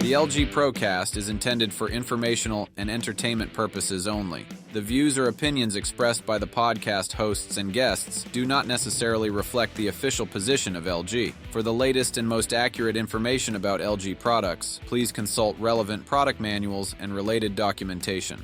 The LG Procast is intended for informational and entertainment purposes only. The views or opinions expressed by the podcast hosts and guests do not necessarily reflect the official position of LG. For the latest and most accurate information about LG products, please consult relevant product manuals and related documentation.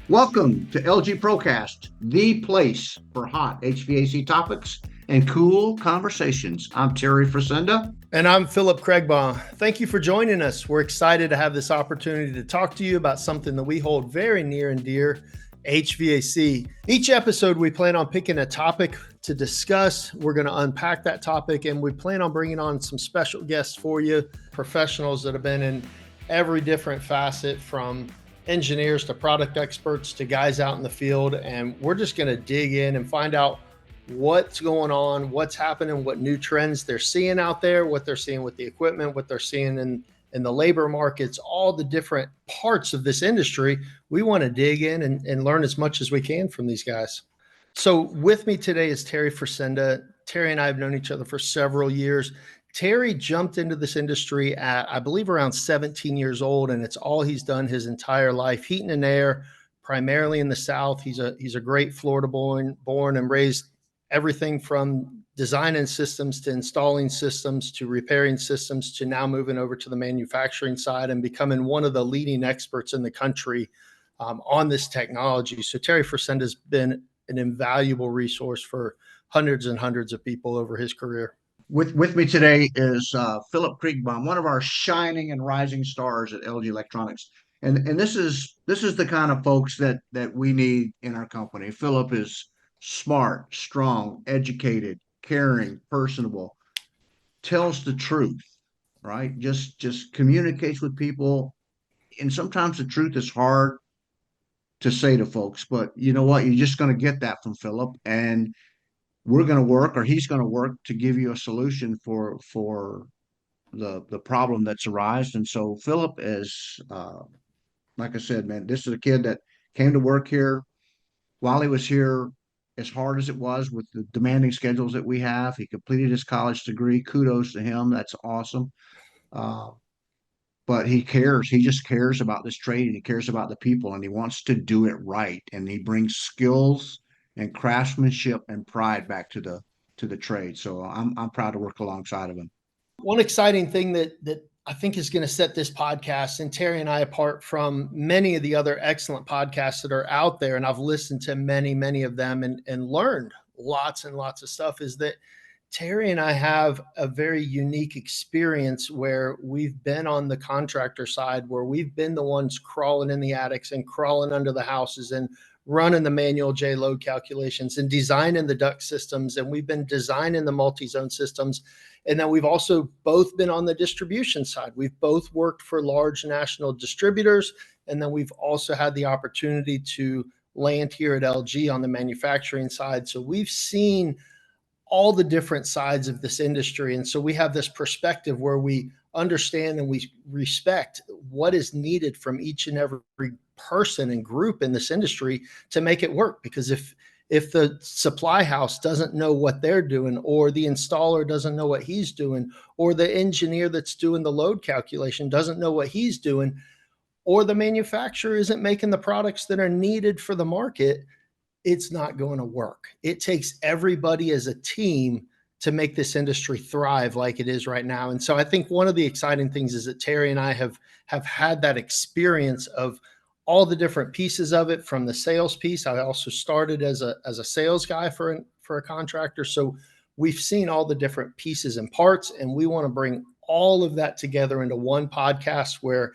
Welcome to LG Procast, the place for hot HVAC topics and cool conversations. I'm Terry Frisenda. And I'm Phillip Kriegbaum. Thank you for joining us. We're excited to have this opportunity to talk to you about something that we hold very near and dear, HVAC. Each episode, we plan on picking a topic to discuss. We're going to unpack that topic, and we plan on bringing on some special guests for you, professionals that have been in every different facet, from engineers to product experts to guys out in the field. And we're just going to dig in and find out what's going on, what's happening, what new trends they're seeing out there, what they're seeing with the equipment, what they're seeing in the labor markets, all the different parts of this industry. We want to dig in and learn as much as we can from these guys. So with me today is Terry Frisenda. Terry and I have known each other for several years. Terry jumped into this industry at, I believe, around 17 years old, and it's all he's done his entire life, heating and air, primarily in the South. He's a great Florida born and raised, everything from designing systems to installing systems to repairing systems to now moving over to the manufacturing side and becoming one of the leading experts in the country on this technology. So Terry Frisenda has been an invaluable resource for hundreds and hundreds of people over his career. With me today is Phillip Kriegbaum, one of our shining and rising stars at LG Electronics. And this is the kind of folks that we need in our company. Phillip is smart, strong, educated, caring, personable, tells the truth, right? Just communicates with people. And sometimes the truth is hard to say to folks, but you know what? You're just going to get that from Phillip, and we're going to work, or he's going to work to give you a solution for the problem that's arisen. And so Phillip is, like I said, man, this is a kid that came to work here. While he was here, as hard as it was with the demanding schedules that we have, he completed his college degree. Kudos to him. That's awesome. But he cares. He just cares about this trade, and he cares about the people, and he wants to do it right. And he brings skills and craftsmanship and pride back to the trade. So I'm proud to work alongside of him. One exciting thing that I think is going to set this podcast and Terry and I apart from many of the other excellent podcasts that are out there, and I've listened to many of them and learned lots and lots of stuff, is that Terry and I have a very unique experience where we've been on the contractor side, where we've been the ones crawling in the attics and crawling under the houses and running the manual J load calculations and designing the duct systems. And we've been designing the multi-zone systems. And then we've also both been on the distribution side. We've both worked for large national distributors. And then we've also had the opportunity to land here at LG on the manufacturing side. So we've seen all the different sides of this industry. And so we have this perspective where we understand and we respect what is needed from each and every person and group in this industry to make it work. Because if the supply house doesn't know what they're doing, or the installer doesn't know what he's doing, or the engineer that's doing the load calculation doesn't know what he's doing, or the manufacturer isn't making the products that are needed for the market, it's not going to work. It takes everybody as a team to make this industry thrive like it is right now. And so I think one of the exciting things is that Terry and I have had that experience of all the different pieces of it. From the sales piece, I also started as a sales guy for a contractor. So we've seen all the different pieces and parts, and we want to bring all of that together into one podcast where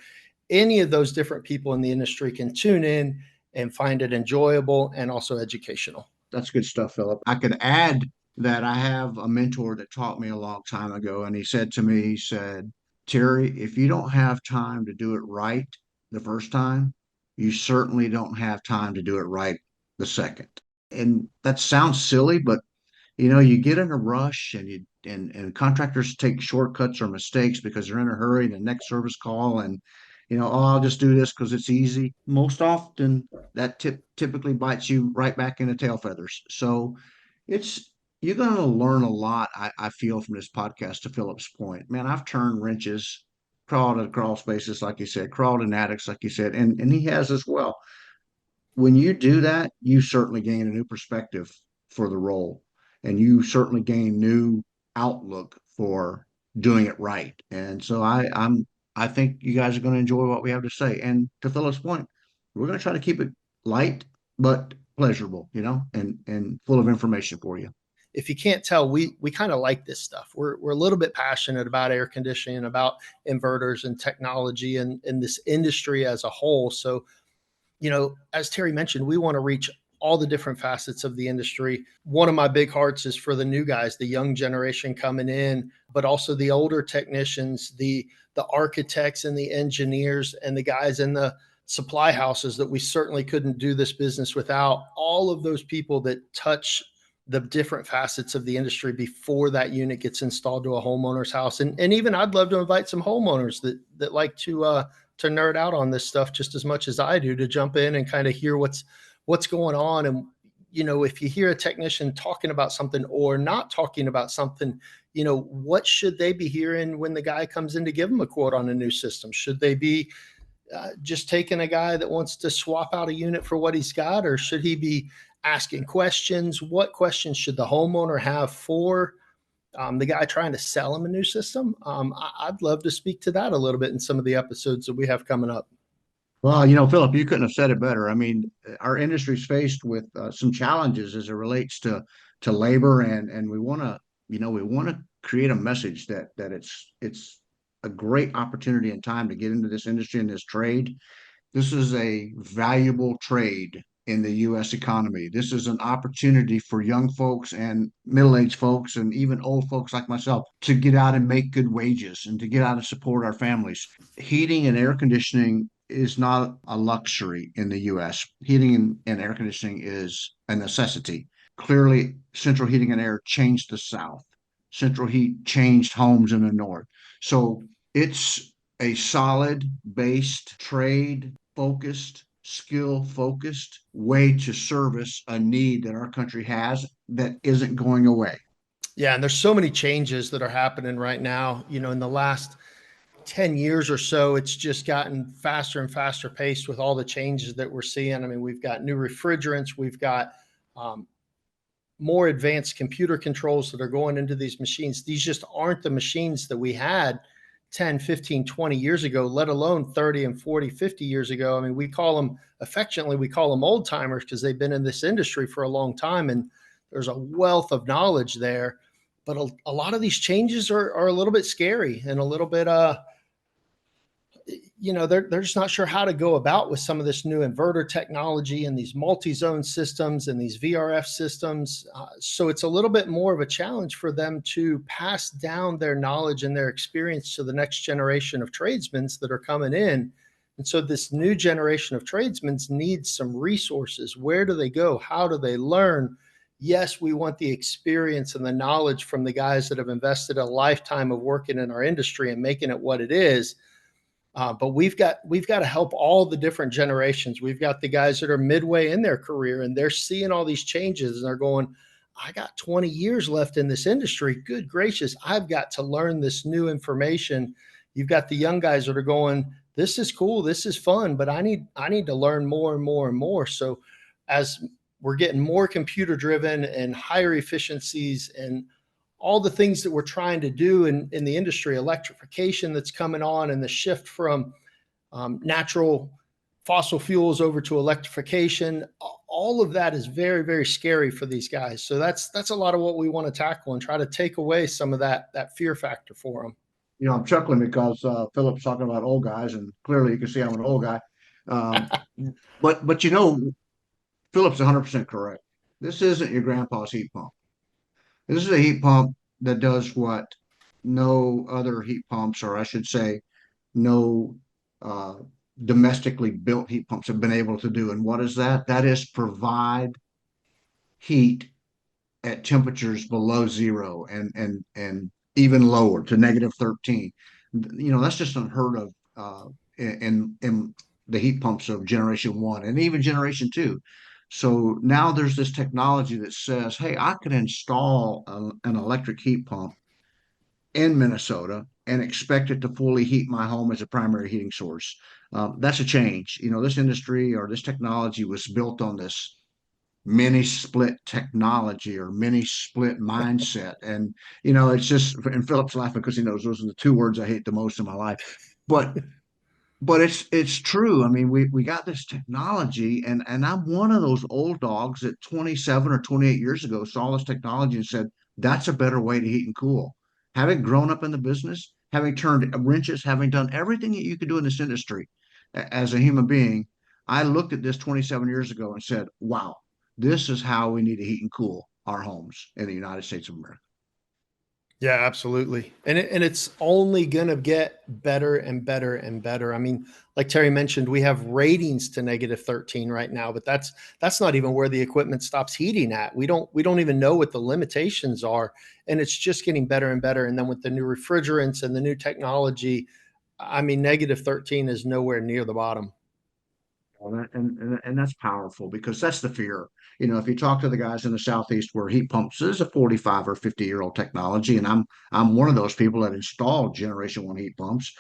any of those different people in the industry can tune in and find it enjoyable and also educational. That's good stuff, Phillip. I could add that I have a mentor that taught me a long time ago, and he said to me, he said, Terry, if you don't have time to do it right the first time, you certainly don't have time to do it right the second. And that sounds silly, but you get in a rush, and contractors take shortcuts or mistakes because they're in a hurry, the next service call, and I'll just do this because it's easy. Most often that typically bites you right back in the tail feathers. So you're going to learn a lot, I feel, from this podcast. To Phillip's point, man, I've turned wrenches crawled in crawl spaces, like you said, crawled in attics, like you said, and he has as well. When you do that, you certainly gain a new perspective for the role, and you certainly gain new outlook for doing it right. And so I think you guys are going to enjoy what we have to say. And to Philip's point, we're going to try to keep it light but pleasurable, and full of information for you. If you can't tell, we kind of like this stuff. We're a little bit passionate about air conditioning, about inverters and technology and this industry as a whole. So, as Terry mentioned, we want to reach all the different facets of the industry. One of my big hearts is for the new guys, the young generation coming in, but also the older technicians, the architects and the engineers and the guys in the supply houses that we certainly couldn't do this business without. All of those people that touch the different facets of the industry before that unit gets installed to a homeowner's house. And even I'd love to invite some homeowners that like to nerd out on this stuff just as much as I do, to jump in and kind of hear what's going on. And, if you hear a technician talking about something or not talking about something, what should they be hearing when the guy comes in to give them a quote on a new system? Should they be just taking a guy that wants to swap out a unit for what he's got, or should he be asking questions? What questions should the homeowner have for the guy trying to sell him a new system? I'd love to speak to that a little bit in some of the episodes that we have coming up. Well, Philip, you couldn't have said it better. I mean, our industry's faced with some challenges as it relates to labor, and we want to, we want to create a message that it's a great opportunity and time to get into this industry and this trade. This is a valuable trade in the U.S. economy. This is an opportunity for young folks and middle-aged folks and even old folks like myself to get out and make good wages and to get out and support our families. Heating and air conditioning is not a luxury in the U.S. Heating and air conditioning is a necessity. Clearly, central heating and air changed the South. Central heat changed homes in the North. So it's a solid based, trade focused, skill focused way to service a need that our country has that isn't going away. Yeah. And there's so many changes that are happening right now. In the last 10 years or so, it's just gotten faster and faster paced with all the changes that we're seeing. I mean, we've got new refrigerants, we've got more advanced computer controls that are going into these machines. These just aren't the machines that we had 10, 15, 20 years ago, let alone 30 and 40, 50 years ago. I mean, we call them old timers because they've been in this industry for a long time, and there's a wealth of knowledge there. But a lot of these changes are a little bit scary and a little bit, they're just not sure how to go about with some of this new inverter technology and these multi-zone systems and these VRF systems. So it's a little bit more of a challenge for them to pass down their knowledge and their experience to the next generation of tradesmen that are coming in. And so this new generation of tradesmen needs some resources. Where do they go? How do they learn? Yes, we want the experience and the knowledge from the guys that have invested a lifetime of working in our industry and making it what it is. But we've got to help all the different generations. We've got the guys that are midway in their career and they're seeing all these changes and they're going, I got 20 years left in this industry. Good gracious, I've got to learn this new information. You've got the young guys that are going, this is cool, this is fun, but I need to learn more and more and more. So as we're getting more computer driven and higher efficiencies and all the things that we're trying to do in the industry, electrification that's coming on and the shift from natural fossil fuels over to electrification, all of that is very, very scary for these guys. So that's a lot of what we want to tackle and try to take away some of that fear factor for them. I'm chuckling because Philip's talking about old guys, and clearly you can see I'm an old guy. But Philip's 100% correct. This isn't your grandpa's heat pump. This is a heat pump that does what no other heat pumps, or I should say, no domestically built heat pumps have been able to do. And what is that? That is provide heat at temperatures below zero and even lower to -13. That's just unheard of in the heat pumps of generation one and even generation two. So now there's this technology that says, hey, I could install an electric heat pump in Minnesota and expect it to fully heat my home as a primary heating source. That's a change. This industry or this technology was built on this mini split technology or mini split mindset. And, it's just, and Philip's laughing because he knows those are the two words I hate the most in my life. But it's true. I mean, we got this technology, and I'm one of those old dogs that 27 or 28 years ago saw this technology and said, that's a better way to heat and cool. Having grown up in the business, having turned wrenches, having done everything that you could do in this industry as a human being, I looked at this 27 years ago and said, wow, this is how we need to heat and cool our homes in the United States of America. Yeah, absolutely. And it's only going to get better and better and better. I mean, like Terry mentioned, we have ratings to -13 right now, but that's not even where the equipment stops heating at. We don't even know what the limitations are, and it's just getting better and better. And then with the new refrigerants and the new technology, I mean, -13 is nowhere near the bottom. Well, and that's powerful because that's the fear. If you talk to the guys in the Southeast where heat pumps is a 45 or 50-year-old technology, and I'm one of those people that installed Generation One heat pumps.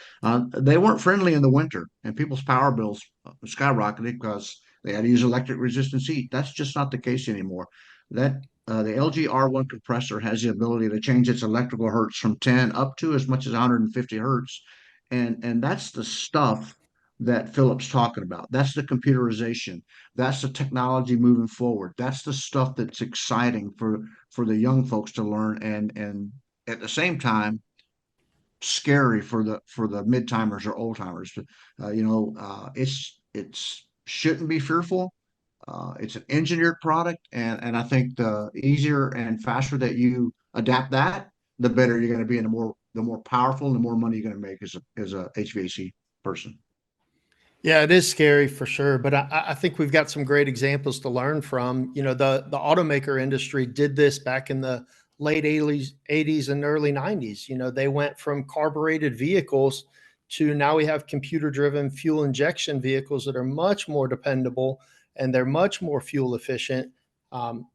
They weren't friendly in the winter, and people's power bills skyrocketed because they had to use electric resistance heat. That's just not the case anymore. That the LG R1 compressor has the ability to change its electrical hertz from 10 up to as much as 150 hertz, and that's the stuff that Philip's talking about. That's the computerization. That's the technology moving forward. That's the stuff that's exciting for the young folks to learn, and at the same time scary for the mid timers or old timers. It's shouldn't be fearful. It's an engineered product, and I think the easier and faster that you adapt that, the better you're going to be, and the more powerful and the more money you're going to make as a HVAC person. Yeah, it is scary for sure, but I think we've got some great examples to learn from. The automaker industry did this back in the late 80s and early 90s. They went from carbureted vehicles to now we have computer-driven fuel injection vehicles that are much more dependable and they're much more fuel efficient.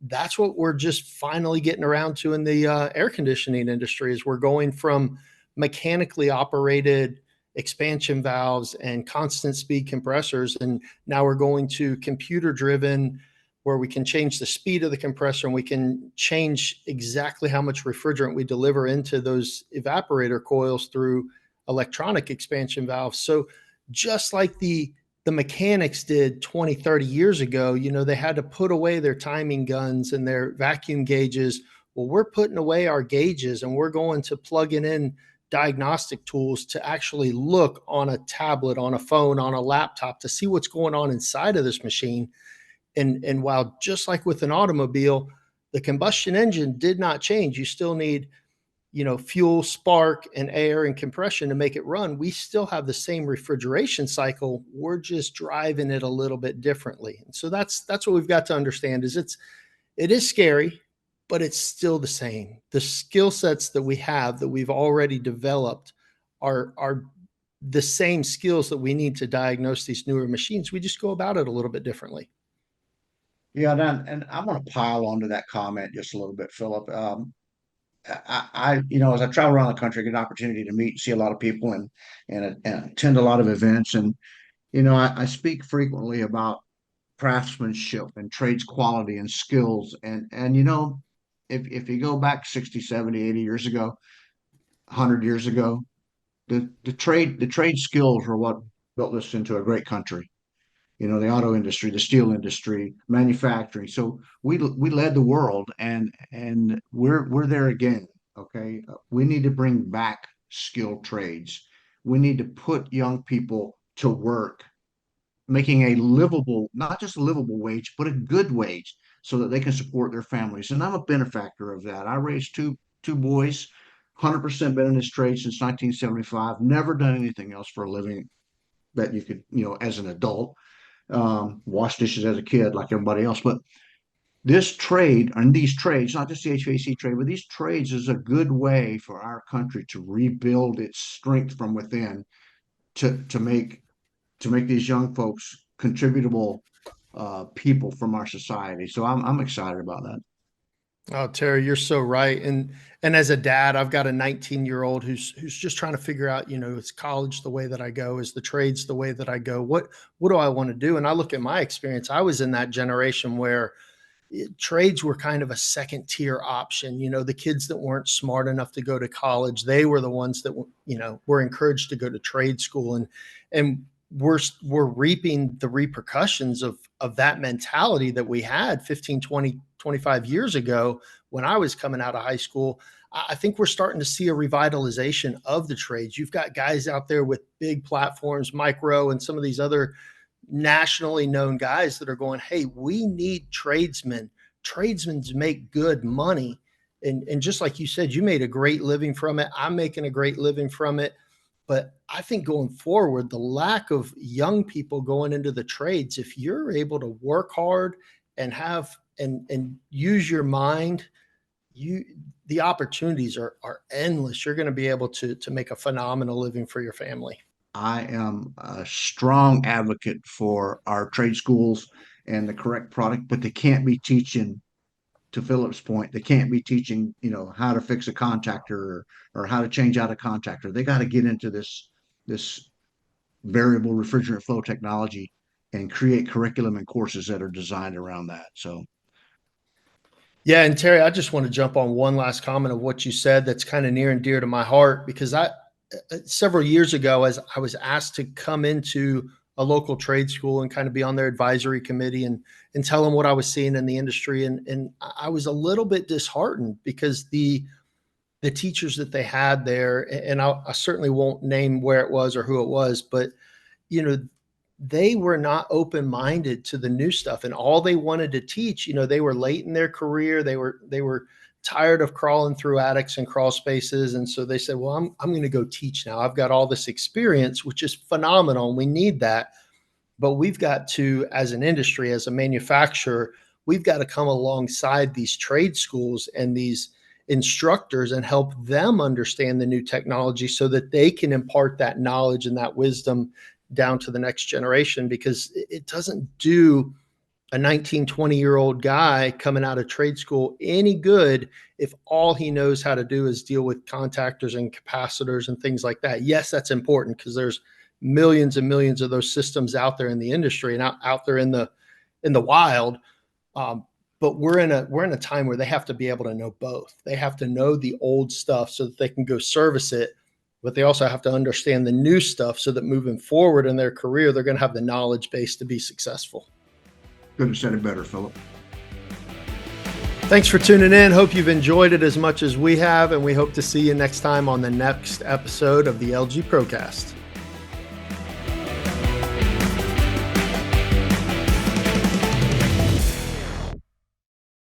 That's what we're just finally getting around to in the air conditioning industry. Is we're going from mechanically operated expansion valves and constant speed compressors. And now we're going to computer driven where we can change the speed of the compressor and we can change exactly how much refrigerant we deliver into those evaporator coils through electronic expansion valves. So just like the mechanics did 20, 30 years ago, they had to put away their timing guns and their vacuum gauges. Well, we're putting away our gauges and we're going to plug it in diagnostic tools to actually look on a tablet, on a phone, on a laptop to see what's going on inside of this machine. And while just like with an automobile, the combustion engine did not change. You still need, fuel, spark, and air and compression to make it run. We still have the same refrigeration cycle. We're just driving it a little bit differently. And so that's what we've got to understand is it is scary, but it's still the same. The skill sets that we have that we've already developed are the same skills that we need to diagnose these newer machines. We just go about it a little bit differently. Yeah, and I'm going to pile onto that comment just a little bit, Philip. As I travel around the country, I get an opportunity to meet and see a lot of people and attend a lot of events. And, I speak frequently about craftsmanship and trades quality and skills. And if you go back 60, 70, 80 years ago, 100 years ago, the trade skills were what built us into a great country. The auto industry, the steel industry, manufacturing. So we led the world, and we're there again. Okay, we need to bring back skilled trades. We need to put young people to work, making a livable, not just a livable wage, but a good wage, so that they can support their families. And I'm a benefactor of that. I raised two boys, 100% been in this trade since 1975. Never done anything else for a living that you could, as an adult wash dishes as a kid like everybody else. But this trade and these trades, not just the HVAC trade, but these trades is a good way for our country to rebuild its strength from within to make these young folks contributable people from our society. So I'm excited about that. Oh, Terry, you're so right. And as a dad, I've got a 19-year-old who's just trying to figure out, is college the way that I go? Is the trades the way that I go? What do I want to do? And I look at my experience. I was in that generation where trades were kind of a second tier option. The kids that weren't smart enough to go to college, they were the ones that were encouraged to go to trade school, and we're reaping the repercussions of that mentality that we had 15, 20, 25 years ago when I was coming out of high school. I think we're starting to see a revitalization of the trades. You've got guys out there with big platforms, Micro and some of these other nationally known guys that are going, hey, we need tradesmen. Tradesmen make good money. And just like you said, you made a great living from it. I'm making a great living from it. But I think going forward, the lack of young people going into the trades, if you're able to work hard and have and use your mind, the opportunities are endless. You're going to be able to make a phenomenal living for your family. I am a strong advocate for our trade schools and the correct product, but they can't be teaching, to Philip's point, they can't be teaching, how to fix a contactor or how to change out a contactor. They got to get into this variable refrigerant flow technology and create curriculum and courses that are designed around that. So yeah, and Terry, I just want to jump on one last comment of what you said that's kind of near and dear to my heart, because several years ago, as I was asked to come into a local trade school and kind of be on their advisory committee and tell them what I was seeing in the industry. And I was a little bit disheartened because the teachers that they had there, and I certainly won't name where it was or who it was, but, they were not open-minded to the new stuff, and all they wanted to teach, they were late in their career. They were tired of crawling through attics and crawl spaces. And so they said, well, I'm going to go teach now. I've got all this experience, which is phenomenal. And we need that. But we've got to, as an industry, as a manufacturer, we've got to come alongside these trade schools and these instructors and help them understand the new technology so that they can impart that knowledge and that wisdom down to the next generation, because it doesn't do a 19, 20-year-old guy coming out of trade school any good if all he knows how to do is deal with contactors and capacitors and things like that. Yes, that's important because there's millions and millions of those systems out there in the industry and out there in the wild. But we're in a time where they have to be able to know both. They have to know the old stuff so that they can go service it, but they also have to understand the new stuff so that moving forward in their career, they're going to have the knowledge base to be successful. Couldn't have said it better, Philip. Thanks for tuning in. Hope you've enjoyed it as much as we have, and we hope to see you next time on the next episode of the LG Procast.